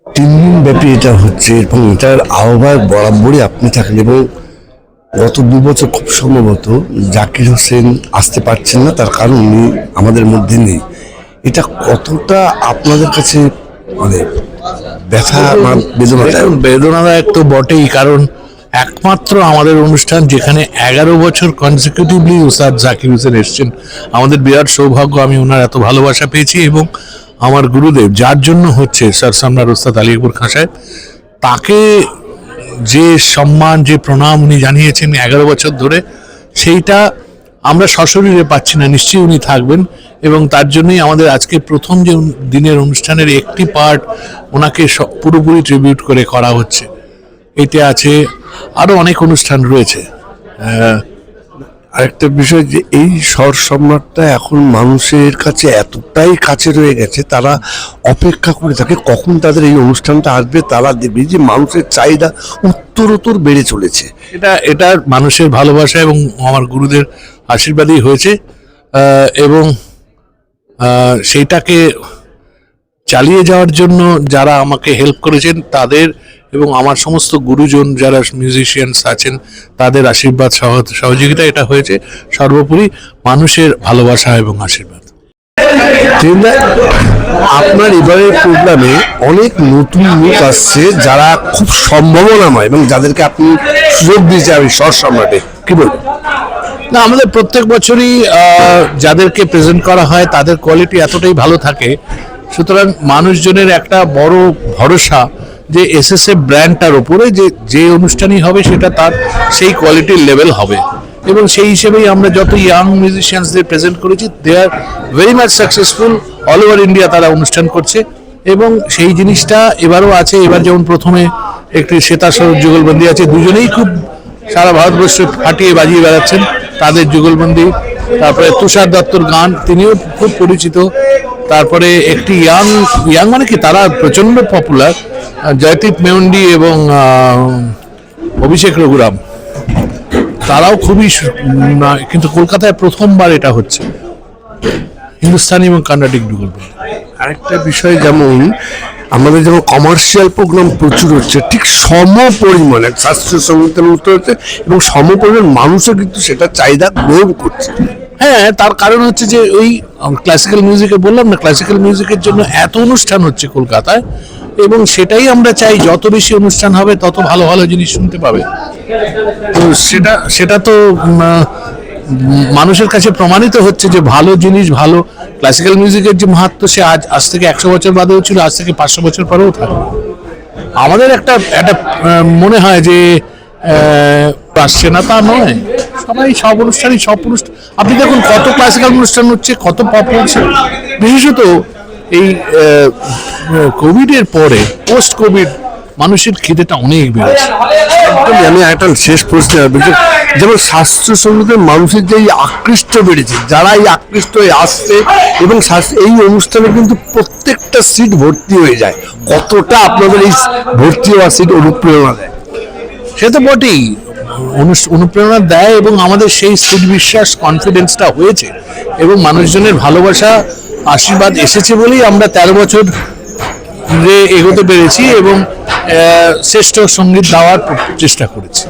দিন ব্যাপী এটা হচ্ছে এবং এটার আহ্বায়ক বরাবরই আপনি থাকেন এবং গত 2 বছর খুব সম্ভবত জাকির হোসেন আসতে পারছেন না, তার কারণ উনি আমাদের মধ্যে নেই। এটা কতটা আপনাদের কাছে মানে ব্যথা বেদনাদায়ক তো বটেই, কারণ একমাত্র আমাদের অনুষ্ঠান যেখানে 11 বছর কনসিকিউটিভলি উস্তাদ জাকির হোসেন এসছেন, আমাদের বিরাট সৌভাগ্য। আমি ওনার এত ভালোবাসা পেয়েছি এবং আমার গুরুদেব যার জন্য হচ্ছে স্যার সম্রাট উস্তাদ আলী আকবর খান সাহেব, তাকে যে সম্মান যে প্রণাম উনি জানিয়েছেন 11 বছর ধরে, সেইটা আমরা সশরীরে পাচ্ছি না। নিশ্চয়ই উনি থাকবেন এবং তার জন্যই আমাদের আজকে প্রথম যে দিনের অনুষ্ঠানের একটি পার্ট ওনাকে পুরোপুরি ট্রিবিউট করে করা হচ্ছে। এতে আছে আরো অনেক অনুষ্ঠান রয়েছে। আরেকটা বিষয় যে এই স্বর সম্রাটটা এখন মানুষের কাছে এতটাই কাছে রয়ে গেছে, তারা অপেক্ষা করে থাকে কখন তাদের এই অনুষ্ঠানটা আসবে। তারা দেখবে যে মানুষের চাহিদা উত্তরোত্তর বেড়ে চলেছে। এটা মানুষের ভালোবাসা এবং আমার গুরুদের আশীর্বাদই হয়েছে এবং সেইটাকে চালিয়ে যাওয়ার জন্য যারা আমাকে হেল্প করেছেন তাদের এবং আমার সমস্ত গুরুজন যারা মিউজিশিয়ানস আছেন তাদের আশীর্বাদ সহযোগিতা এটা হয়েছে। সর্বোপরি মানুষের ভালোবাসা এবং আশীর্বাদ। আপনার এবারের প্রোগ্রামে অনেক নতুন মুখ আসছে যারা খুব সম্ভাবনাময় এবং যাদেরকে আপনি সুযোগ দিয়েছেন আমি স্বর সম্রাটে, কি বলবেন? না, আমাদের প্রত্যেক বছরই যাদেরকে প্রেজেন্ট করা হয় তাদের কোয়ালিটি এতটাই ভালো থাকে, সুতরাং মানুষজনের একটা বড় ভরসা যে এসএসএফ ব্র্যান্ডটার ওপরে যে অনুষ্ঠানই হবে সেটা তার সেই কোয়ালিটির লেভেল হবে এবং সেই হিসেবেই আমরা যত ইয়াং মিউজিশিয়ানসদের প্রেজেন্ট করেছি they are very much successful. All over India তারা অনুষ্ঠান করছে এবং সেই জিনিসটা এবারও আছে। এবার যেমন প্রথমে একটি শ্বেতা সরোজ যুগলবন্দি আছে, দুজনেই খুব সারা ভারতবর্ষে ফাটিয়ে বাজিয়ে বেড়াচ্ছেন তাদের যুগলবন্দি। তারপরে তুষার দত্তর গান, তিনিও খুব পরিচিত। তারপরে একটি ইয়াং মানে কি তারা প্রচন্ড পপুলার, জয়দীপ মেউন্ডি এবং অভিষেক রঘুরাম, তারাও খুবই, কিন্তু কলকাতায় প্রথমবার এটা হচ্ছে হিন্দুস্তানি এবং কর্ণাটিক যুগলবন্দি। আরেকটা বিষয়, যেমন আমাদের যেমন কমার্শিয়াল প্রোগ্রাম প্রচুর হচ্ছে, ঠিক সম পরিমাণে শাস্ত্রীয় সঙ্গীতের মতো হচ্ছে এবং সম পরিমাণ মানুষও কিন্তু সেটা চাহিদা গ্রহণ করছে। হ্যাঁ, তার কারণ হচ্ছে যে ওই ক্লাসিক্যাল মিউজিকে বললাম না, ক্লাসিক্যাল মিউজিকের জন্য এত অনুষ্ঠান হচ্ছে কলকাতায় এবং সেটাই আমরা চাই, যত বেশি অনুষ্ঠান হবে তত ভালো ভালো জিনিস শুনতে পাবে। তো সেটা তো মানুষের কাছে প্রমাণিত হচ্ছে যে ভালো জিনিস, ভালো ক্লাসিক্যাল মিউজিকের যে মাহাত্ম সে আজ থেকে 100 বছর বাদেও ছিল, আজ থেকে 500 বছর পরেও থাকবে। আমাদের একটা মনে হয় যে আসছে না, তা নয়। সবাই সব অনুষ্ঠানই সব অনুষ্ঠান, আপনি দেখুন কত ক্লাসিক্যাল অনুষ্ঠান হচ্ছে, কত পপ হচ্ছে। বিশেষত এই কোভিডের পরে, পোস্ট কোভিড মানুষের খিদেটা অনেক বেড়েছে। আমি একটা শেষ প্রশ্ন, যেমন শাস্ত্রীয় সঙ্গীতের মানুষের যে আকৃষ্ট বেড়েছে, যারা এই আকৃষ্ট হয়ে আসছে এবং এই অনুষ্ঠানে কিন্তু প্রত্যেকটা সিট ভর্তি হয়ে যায়, কতটা আপনাদের এই ভর্তি হওয়া সিট অনুপ্রেরণা দেয়? সে তো বটেই, অনুপ্রেরণা দেয় এবং আমাদের সেই স্থির বিশ্বাস, কনফিডেন্সটা হয়েছে এবং মানুষজনের ভালোবাসা আশীর্বাদ এসেছে বলেই আমরা 13 বছর এগোতে পেরেছি এবং শ্রেষ্ঠ সঙ্গীত দেওয়ার চেষ্টা করেছি।